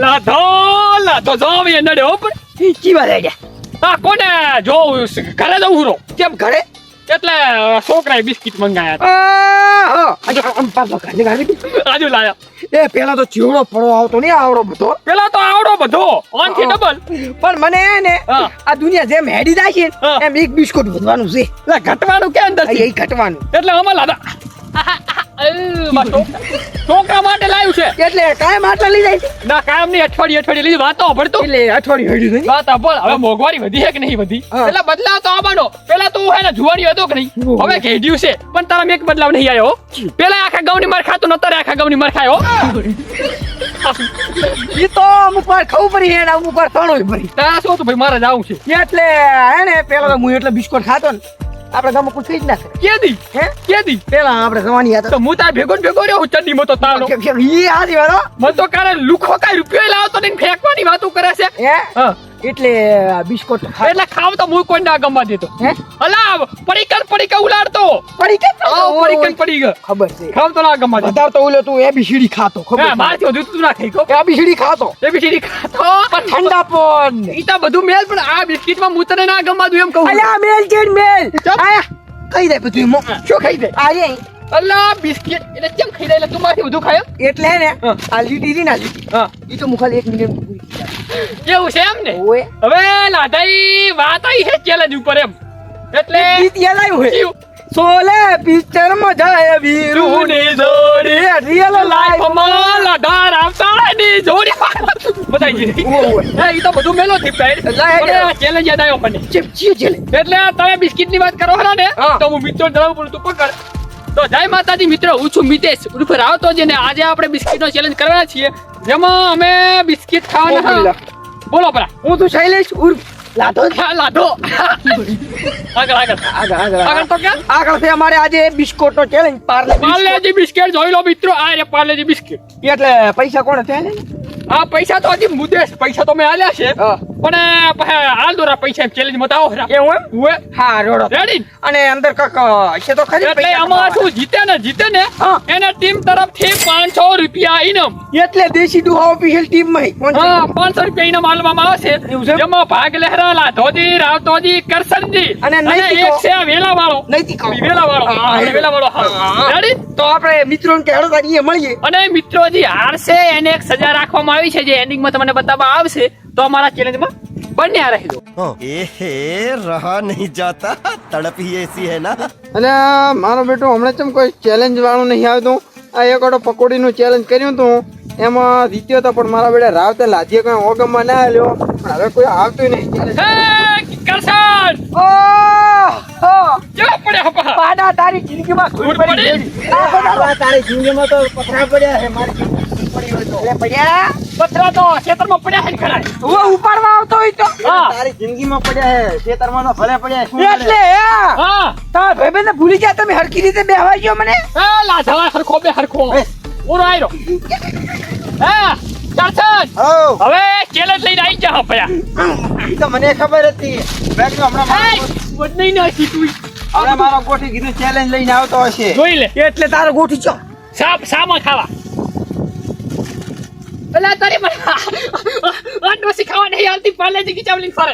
લાધો જો હવે નડે હો પણ ચીવા લઈ ગયા. આ કોને જો ઘરે જવું રો કેમ ઘરે? એટલે છોકરાએ બિસ્કિટ મંગાયા આજુ લાયા. એ પેલા તો ચીવડો પડો આવતો નહીં આવડો બધો. પેલા તો આવડો બધો ઓન થી ડબલ. પણ મને ને હા. આ દુનિયા જેમ હેડી જાય છે હા. એમ એક બિસ્કુટ વધવાનું છે. એટલે ઘટવાનું કે અંદર એ ઘટવાનું. એટલે આમાં લાદા છોકરા માટે લાવ્યું છે. એટલે કાયમ આટલા લઈ જાય છે. ના કાયમ નહીં અઠવાડિયે લીધી વાતો ભરતું એટલે અઠવાડિયું હેડ્યું નહીં. વાત બોલ હવે મોંઘવારી વધી છે કે નહીં વધી હા. એટલે બદલાવ તો આવવાનો. પેલા તું હે ને જુવારી હતો કે નહીં ઓહો. હવે ઘેડ્યું છે પણ તારા એક બદલાવ નહીં આવ્યો. પેલા આખા ગામની માર ખાતો નતો આખા ગામની માર ખાયો. ઈ તો અમુક વાર ખાવું પડી હે ને અમુક વાર તણોય પડી. તારા શું તો ભાઈ મારે જાવું છે. એટલે હે ને પેલા તો હું એટલે બિસ્કુટ ખાતો ને આપણે ગામમાં કોઈ થઈ જ ના કરે. કેદી હે કેદી પેલા આપણે જવાની હતા તો હું તાર ભેગો ને ભેગો રહ્યો ચડ્ડી માં તો તારો ઈ આજી વાળો મને તો કારે લુખો કાઈ રૂપિયો લાવતો નહીં ફેંકવાની વાતો કરે છે. હે હા એટલે બિસ્કુટ ખાતો. એટલે ખાવ તો હું કોઈ ના ગમવા દેતો. હે અલા પડીકા ઉલાડતો. પડી કે પડી ગયો ખબર છે. ખાવ તો ના ગમવા દેતો. વધારે તો ઓલો તું એબીસીડી ખાતો ખબર હા છે? મારથી વધુ તું ના ખાઈ કો એબીસીડી ખાતો એબીસીડી ખાતો પણ ઠંડા પણ ઈ તો બધું મેલ પણ આ બિસ્કિટમાં હું તને ના ગમવા દઉં એમ કહું. અલ્યા મેલ કેડ મેલ ચપ. આયા કઈ દે બધું મો શું ખાઈ દે આયે અલા બિસ્કિટ એટલે કેમ ખાઈ દે એટલે તું મારથી વધુ ખાય એટલે હે ને હા. આ લીટી રી ના લીટી હા ઈ તો મુખાલી 1 મિનિટ પૂરી એવું છે એમ ને ઓય હવે લાધાઈ વાત આઈ છે ચેલેન્જ ઉપર એમ એટલે ગીત યાદ આવ્યું હે જીવ. સોલે પિક્ચર માં જાય વીરુ રૂની જોડી રિયલ લાઈફ લાઈફમાં લાધાર આવતા ની જોડી બતાઈ ગઈ. ઓય એ તો બધું મેલો થી પેડ લાય. ચેલેન્જ યાદ આવ્યો મને. ચીપ ચેલે એટલે તમે બિસ્કિટ ની વાત કરો ખરા ને હા. તો હું મિત્રો જણાવું પડું તું પકડ. તો જય માતાજી મિત્રો હું છું મિતેશ ઉર્ફે રાવતો છે ને આજે આપણે બિસ્કિટ નો ચેલેન્જ કરવાના છીએ જેમાં અમે બિસ્કિટ ખાવાના બોલો પરા હું તો શૈલેષ ઉર્ફ લાધો લાધો આગળ તો ક્યાં આગળ છે અમારે આજે બિસ્કુટ નો ચેલેન્જ પાર્લે પાર્લેજી બિસ્કિટ જોઈ લો મિત્રો આ રે પાર્લેજી બિસ્કિટ. એટલે પૈસા કોણ છે ને આ પૈસા તો હજી મુદ્દેશ પૈસા તો મેં આલ્યા છે હા. પણ પછી હાલ દોરા પૈસા ચેલેન્જ માં આવો એવું એમ ઉએ હા રોડો રેડી અને અંદર કક છે તો ખરી એટલે આમાં શું જીતે ને હા. એના ટીમ તરફથી 500 રૂપિયા ઇનામ. એટલે દેશી ડુહા ઓફિશિયલ ટીમ માં હા 500 રૂપિયા ઇનામ આલવામાં આવશે એવું છે? જેમાં ભાગ લેહરાલા ધોજી રાવતોજી કરસનજી અને નૈતિકો. એક છે વેલા વાળો નૈતિકો. વેલા વાળો હા, વેલા વાળો હા. રેડી તો આપણે મિત્રોને કે હળો તારી મળીએ અને મિત્રો જે હારશે એને એક સજા રાખવામાં આવી છે જે એન્ડિંગમાં તમને બતાવવા આવશે તો અમારા ચેલેન્જમાં બન્યા રહી દો. एहे रहा नहीं जाता तड़प ही ऐसी है ना અને મારો બેટો હમણાં ચમ કોઈ ચેલેન્જ વાળું નહીં આવતું આ એક ઓટો પકોડીનું ચેલેન્જ કર્યું હતું એમાં જીત્યો હતો પણ મારા બેટા રાવતે લાજીએ કઈ ઓગમમાં ના આવ્યો પણ હવે કોઈ આવતું નહીં હે કરસન કેવા પડ્યા હપા પાડા તારી જિંદગીમાં ધૂળ પડી? તારી જિંદગીમાં તો પથરા પડ્યા છે મારી જિંદગી પડી હોય તો એટલે પડ્યા પથરા તો ખેતરમાં પડ્યા છે ખરા હું ઉપાડવા આવતો હોય તો હા તારી જિંદગીમાં પડ્યા છે ખેતરમાં તો ભલે પડ્યા એટલે હા તારા ભાઈબંધને ભૂલી ગયા તમે હરખી રીતે બેહવા ગયો મને એ લાધવા હરખો બે હરખો ઓરો આયરો હા કરસન હવે ચેલેન્જ લઈને આવી જા હપયા ઈ તો મને ખબર હતી બેગ હમણાં બદનાઈ નાખી તું હવે મારો ગોઠી કીધું ચેલેન્જ લઈને આવતો હશે જોઈ લે એટલે તારો ગોઠી ચો સામા ખાવા પેલા તારી મને આટલો ખાવા નહીં આવતી પાલેજી કી ચાવલી ફરે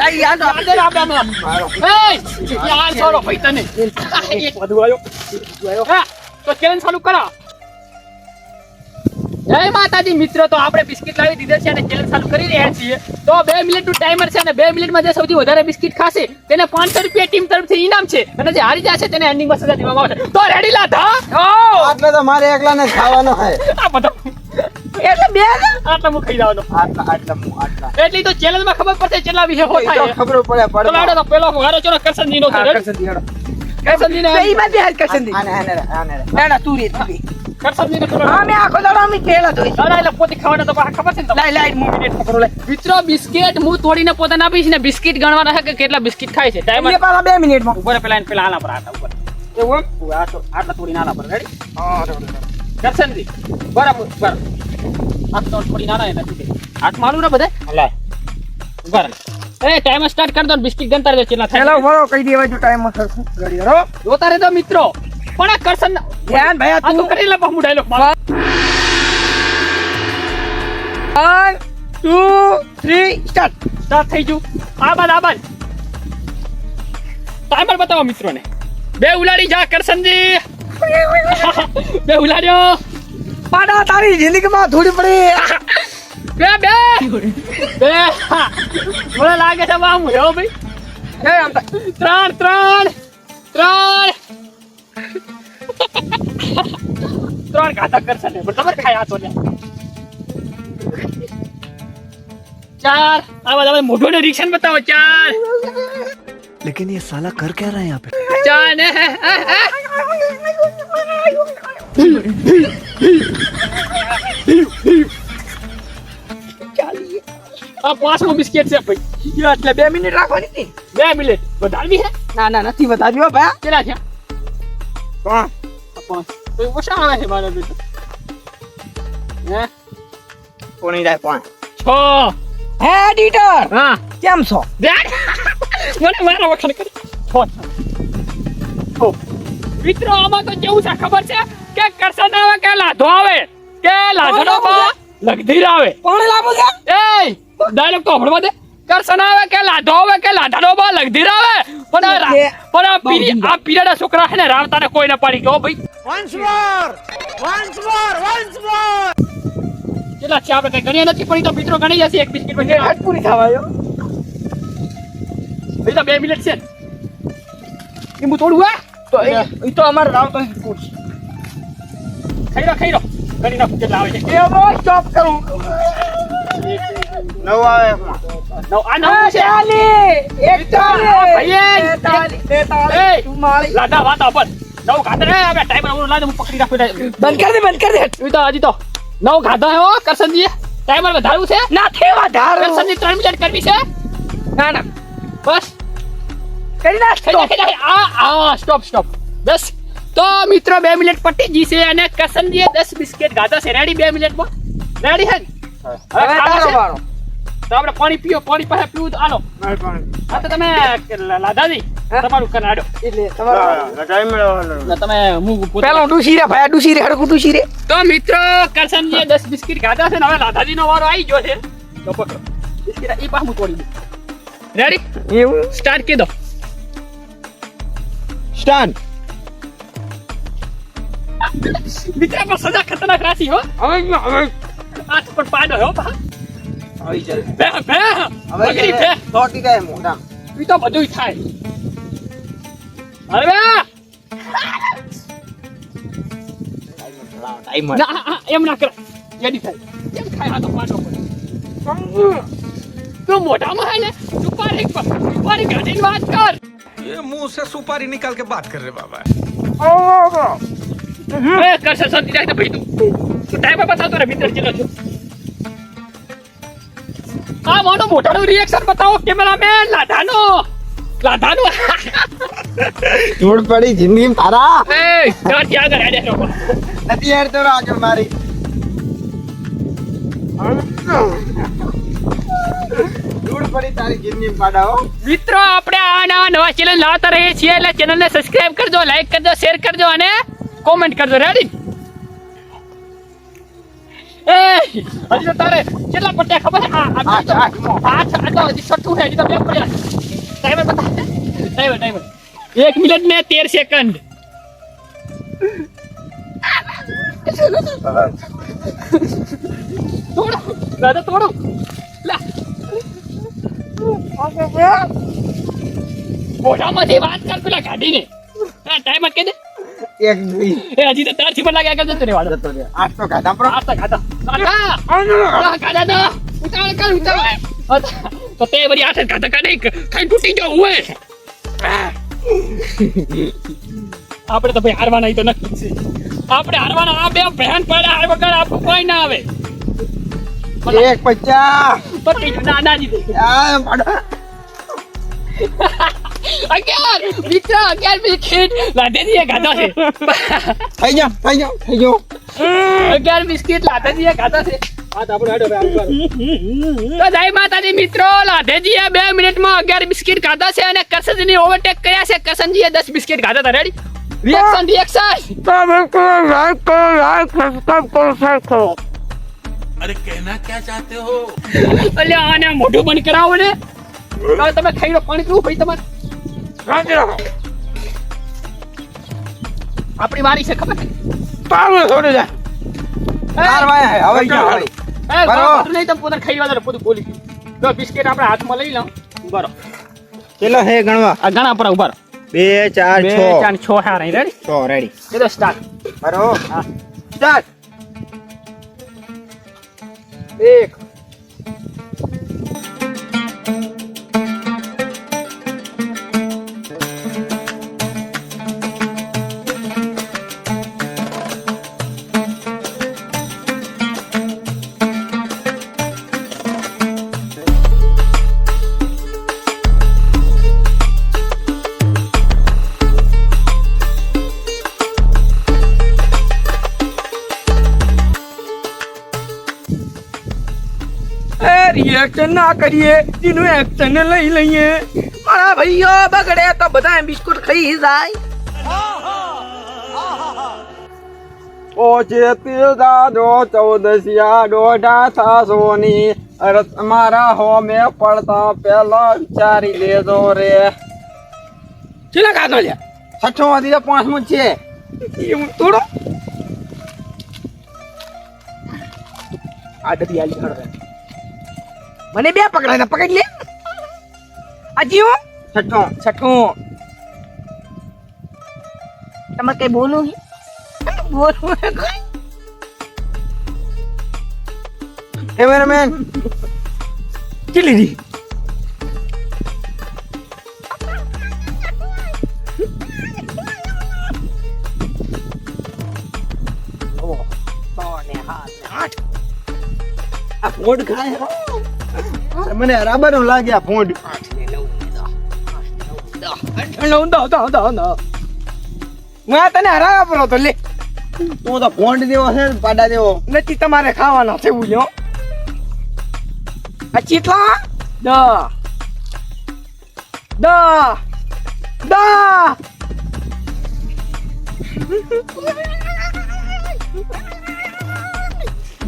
લઈ આજો આદર આબેમાં એ યાર છોડો ભાઈ તને એક વધુ આવ્યો હા તો ચેલેન્જ ચાલુ કરો જય માતાજી મિત્રો તો આપણે બિસ્કિટ લાવી દીધા છે અને ચેલેન્જ ચાલુ કરી રહ્યા છીએ તો 2 મિનિટનું ટાઈમર છે અને 2 મિનિટમાં જે સૌથી વધારે બિસ્કિટ ખાશે તેને 500 રૂપિયા ટીમ તરફથી ઇનામ છે અને જે હારી જશે તેને એન્ડિંગમાં સજા દેવામાં આવશે તો રેડી લાધા આટલે તો મારે એકલાને જ ખાવાનો છે આ બધો એટલે બે આટલા મુખ ખાઈ જવાનો આટલા એટલી તો ચેલેન્જમાં ખબર પડશે કેટલા વિશે હો થાય ખબર પડે તો લાડો તો પેલો હારો ચોરો કરસનજી નો છે કરસનજી ને ઈ બાજુ હાલ કરસંદી આને તું રે કરસનજી ને પેલો હા મે આખો દાડો અમે પેલા તો લાડા એટલે પોતે ખાવાના તો પાછા ખબર છે ને તમને? લાઈ મૂવી પકડો લે મિત્રો બિસ્કિટ હું તોડીને પોતાને આપીશ ને બિસ્કિટ ગણવાના છે કે કેટલા બિસ્કિટ ખાય છે ટાઈમર એ પાછા 2 મિનિટમાં ઉપર પેલા આના પર આટા ઉપર એવું આટલા તોડીને આના પર રેડી હા કરસનજી બરાબર આ તો થોડી નાના એના તૂટે હાથ મારું ને બધા લાય બરાબર એ ટાઈમર સ્ટાર્ટ કર દો બિસ્કિટ ગણતા રહેજો કેટલા થાય હેલો બોલો કહી દેવા જો ટાઈમ માં સરખું ગાડી હરો જોતા રહેજો મિત્રો પણ આ કરસન ધ્યાન ભાઈ આ તો કરી લે હું ડાયલોગ મારો 1 2 3 સ્ટાર્ટ. સ્ટાર્ટ થઈ ગયું. આબાદ ટાઈમર બતાવો મિત્રોને. બે ઉલાડી જા કરશનજી. બે ઉલાડ્યો. પાડા તારી જિંદગીમાં થોડી પડી. બે મને લાગે છે આમ હો ભાઈ. એ આમ તા- ત્રણ ઘાતક કરશે ને પણ ખબર ખાય આ તો લ્યા. 4 આવા મોઢું ને રિક્ષન બતાવો. 4 लेकिन ये साला कर क्या रहा है यहाँ पे? 4 ને આ પાંચમો બિસ્કિટ છે ભાઈ. યો, એટલે 2 મિનિટ રાખવાની હતી. 2 મિનિટ વધારવી હે. ના નથી વધાર્યો ભાઈ. કેટલા થયા? કોણ? 5. તો એ ઓછા આવે છે મારા બેટા. હે કોની જાય પણ 6. હે એડિટર હા કેમ છો? મને મારા વખાણ કરી. 6. મિત્રો આમાં તો કેવું છે ખબર છે કે કરશન આવે કે લાધો આવે કે લાધો બા લગધીર આવે. કોણ લાવો છે? એ ડાયલોગ તો હમણાં દે. કરશન આવે કે લાધો આવે કે લાધાનો બા લગધીર આવે પણ આ પીરિયડ છોકરા છે ને રાવતાને કોઈ ના પાડી ગયો ભાઈ. Once more! કેટલા છે આપણે કઈ ગણ્યા નથી પણ ઈ તો મિત્રો ગણી જશે એક બિસ્કિટ પછી. હાથ પૂરી થવાયો. એ તો 2 મિનિટ છે ને. લીંબુ તોડવું હે તો એ તો અમારે રાવ તો પૂછ. ખાઈ લો ગણી નાખું કેટલા આવે છે. એ બસ સ્ટોપ કરું. નવ આવે એમાં. આ નવું છે. 41 એ લાડા વાત આપણ નવ ખાતર હે આપણે ટાઈમર ઓલું લાદે હું પકડી રાખું. બંધ કર દે. એ તો હજી તો નવ ખાધા હે હો કરશનજી. ટાઈમર વધારવું છે. નથી વધાર. કરશનજી 3 મિનિટ કરવી છે. ના બસ કરી નાખ. સ્ટોપ બસ. તો મિત્રો 2 મિનિટ પટી ગઈ છે અને કરશનજીએ 10 બિસ્કિટ ખાધા છે. રેડી 2 મિનિટમાં રેડી હે ને? હવે હવે ખાવા તારો છે? વારો. તો આપણે પાણી પાસે પીવું તો આલો. હા તો તમે લાદાજી હા? તમારું કનાડો એટલે તમારો તમે હું પેલો ડુસી રે ભાઈ ડુસી રે હડકું ડુસી રે. તો મિત્રો કરશનજીએ 10 બિસ્કિટ ખાધા છે ને હવે લાદાજીનો વારો આવી ગયો છે. તો પકડો બિસ્કિટ ઈ પાછું તોડી દઉં. રેડી એવું સ્ટાર્ટ કરી દો. સ્ટાર્ટ. મિત્રો પર સજા ખતરનાક રાશી હો. હવે આ તો પણ પાડો હો પા. આવી જાય બે બકરી બે. તોટી જાય મોઢા. ઈ તો બધુંય થાય. હવે ટાઈમર ના એમ ના કર. એડી થાય. કેમ થાય આ તો પાડો પડે. તું મોઢામાં હે ને સુપારી કાઢીને વાત કર. ये मुंह से सुपारी निकाल के बात कर रहे बाबा। એ કરશે શાંતિ રાખ ભાઈ તું ટાઈમ બતાવતો રે મિત્ર ચલો છો. આ મોનો મોઢાનું રિએક્શન બતાવો કેમેરામેન. લાધાનો ધૂળ પડી જિંદગી તારા એ ત્યાં આગળ આડે રહો. નથી યાર તો આગળ મારી ધૂળ પડી તારી જિંદગી પાડાઓ. મિત્રો આપણે આ નવા ચેનલ લાવતા રહીએ છીએ એટલે ચેનલને સબસ્ક્રાઇબ કરજો, લાઈક કરજો, શેર કરજો અને કોમેન્ટ કરજો. રેડી? એ હજી તો તારે કેટલા પટ્યા ખબર છે? આઠ આ તો હજી છઠ્ઠું છે. હજી તો બે પડ્યા. ટાઈમર બતા. ટાઈમર 1 મિનિટ ને 13 સેકન્ડ. થોડો લા મોઢામાંથી વાત કર પેલા કાઢીને. ટાઈમર કહી દે. એક દુઈ એ હજી તો તારથી પણ લાગ્યા કરતો રે વાળો. જતો રે. આઠ તો ખાધા પણ આ તો ખાધા કાઢા તો ઉતાવળ. તો તે વળી આઠ જ ખાધા કાઢે ખાઈ તૂટી જાવ હોય. આપણે તો ભાઈ હારવાના ઈ તો નક્કી છે. આપણે હારવાના. આ બે બહેન પડ્યા હાર વગર આપણું કોઈ ના આવે. 150 પટી ગયું. ના જીતે. આ પાડો. 11 મિત્ર 11 બિસ્કિટ લાધેજીએ ખાધા છે. થઈ જાઓ 11 બિસ્કિટ લાધેજીએ ખાધા છે. તો જય માતાજી મિત્રો. લાધેજીએ 2 મિનિટમાં 11 બિસ્કિટ ખાધા છે અને કરશનજીને ઓવરટેક કર્યા છે. કરશનજીએ 10 બિસ્કિટ ખાધા હતા. રેડી? રિએક્શન अरे कहना क्या चाहते हो? અલ્યા આને મોઢું બંધ કરાવો ને. હવે તમે ખાઈ લો પાણી પીવું ભાઈ તમારે. શાંતિ રાખો. આપણી વારી છે ખબર છે? પાવડો છોડી દે. હાર વાયા હે, હવે ક્યાં એ હારી? બાપા, નહીં તમે પોતાને ખાઈ લેવા દો, બધું બોલી ગયું. જો બિસ્કિટ આપણે હાથમાં લઈ લો. ઉભા રહો. કેટલો હે ગણવા? આ ઘણા પર ઉભા રહો. 2 4 બે 6 ચાર 6 હાર અહીં રેડી. 6 રેડી. એ તો સ્ટાર્ટ. બરો હા. સ્ટાર્ટ. 1 રિએક્શન ના કરીએ, એનું એક્શન લઈ લઈએ. મારા ભાઈઓ બગડે તો બધા બિસ્કુટ ખાઈ જાય. ઓછે તીરદાદો 14 દોઢા થાસોની અરત મારા હોમે પડતા પેલા વિચારી લેજો રે. ચીલા ખાતો લે. 6 માંથી 5 છે. એવું તોડો. આ ડબી આલી ખડે. મને બે પકડાય, પકડી લે. આ જીવો 6. તમારે કઈ બોલું બોલવું કેમેરામેન ચીલી દી. આ ફોડ ખાય. મને બરાબર લાગે આ ફોડ. હું તને હરાવ્યા પરો તો લે. તું તો ફોડ દેવો છે ને પાડા દેવો. નથી તમારે ખાવાના છે એવું. આ ચીટલા દ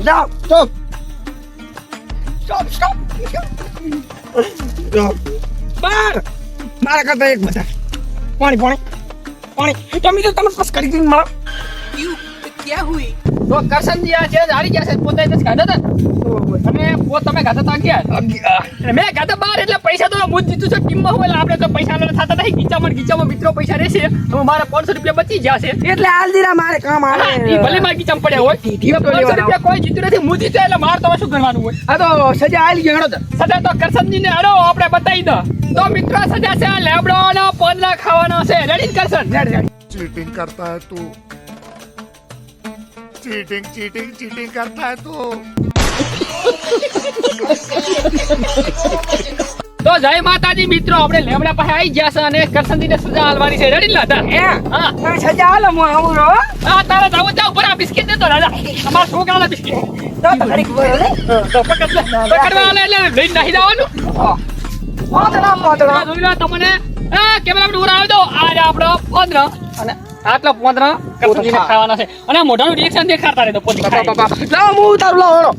જાઓ સ્ટોપ. બાર મારા કરતા એક બધા પાણી તમે તો તમે બસ કરી દીધી મારા. તો કરશનજી આ છે હારી ગયા છે, પોતે જ ખાધા હતા અને પોત તમે ખાધા હતા ગયા અને મેં ખાધા 12 એટલે પૈસા તો હું જ જીતું છું ટીમમાં હોય એટલે આપણે તો પૈસા લેવા થતા નહીં. ગીચામાં મિત્રો પૈસા રહેશે તો મારા 500 રૂપિયા બચી જશે. એટલે આલદીરા મારે કામ હા, આવે. ઈ ભલે મારા ગીચામાં પડ્યા હોય. 500 રૂપિયા કોઈ જીતું નથી, હું જીત્યો એટલે મારે તો શું કરવાનું હોય. આ તો સજા આલી ગયો હેડો. સજા તો કરશનજીને અડો આપણે બતાવી દો. તો મિત્રો સજા છે આ લેબડોનો 15 ખાવાનો છે. રેડી કરશન? चीटिंग करता है तू चीटिंग करता है तू તો જય માતાજી મિત્રો, આપણે લેબડા પાસે આવી ગયા છે અને કરશનજીને સજા આલવાની છે. રેડી લાતા? હા, સજા આલો હું આવું રો. આ તારે જાવ પર આ બિસ્કિટ દેતો રાજા. અમાર છોકરાના બિસ્કિટ તો ઘડીક બોલો લે. તો પકડવા આલે એટલે લઈને નાહી જવાનું. મોતડા આ જોઈ લો તમને. કેમેરા ઉપર આવી દો. આ રે આપણો 15 અને આટલા 15 કરશનજીને ખાવાના છે અને મોઢાનું રિએક્શન દેખાડતા રહેતો પોતે ખાય. લાવ હું ઉતારું લાવ હેડો.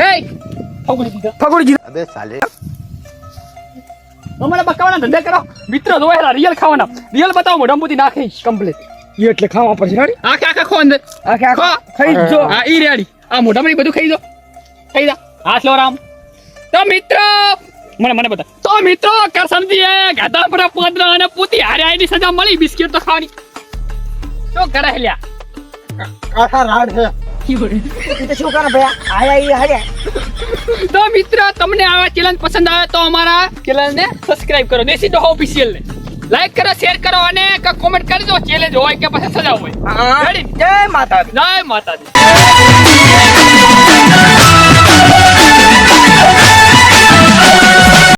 એય ફગુડી દીધો. ફગોડી જી. અબે સાલે અમારે બકાવાના ધંધા કરો. મિત્રો જોયેલા રિયલ ખાવાના. રિયલ બતાવો મોઢામાં બુદ્ધિ નાખી કમ્પ્લીટ. એટલે ખાવા પડશે રેડી. આખા ખો અંદર. આખે ખો. ખાઈ જો. હા ઈ રેડી. આ મોઢામાં ઈ બધું ખાઈ દો. ખાઈ જા. હાથ લો રામ. તો મિત્રો મને બતા. તો મિત્રો કરશનજીએ ગાધા પર 15 અને પૂતી હાર્યાની સજા મળી. બિસ્કિટ તો ખાવાની. તો કરે લ્યા. આખા રાડ છે. તો શું કરે ભયા? આયા હર્યા. તો મિત્રો તમને આવા ચેલેન્જ પસંદ આવે તો અમારા ચેનલને સબસ્ક્રાઇબ કરો. દેશી ડોહો ઓફિશિયલ ને લાઈક કરો, શેર કરો અને કોમેન્ટ કરજો ચેલેન્જ હોય કે પછી સજા હોય. હા. રેડી? જય માતા. જય માતાજી.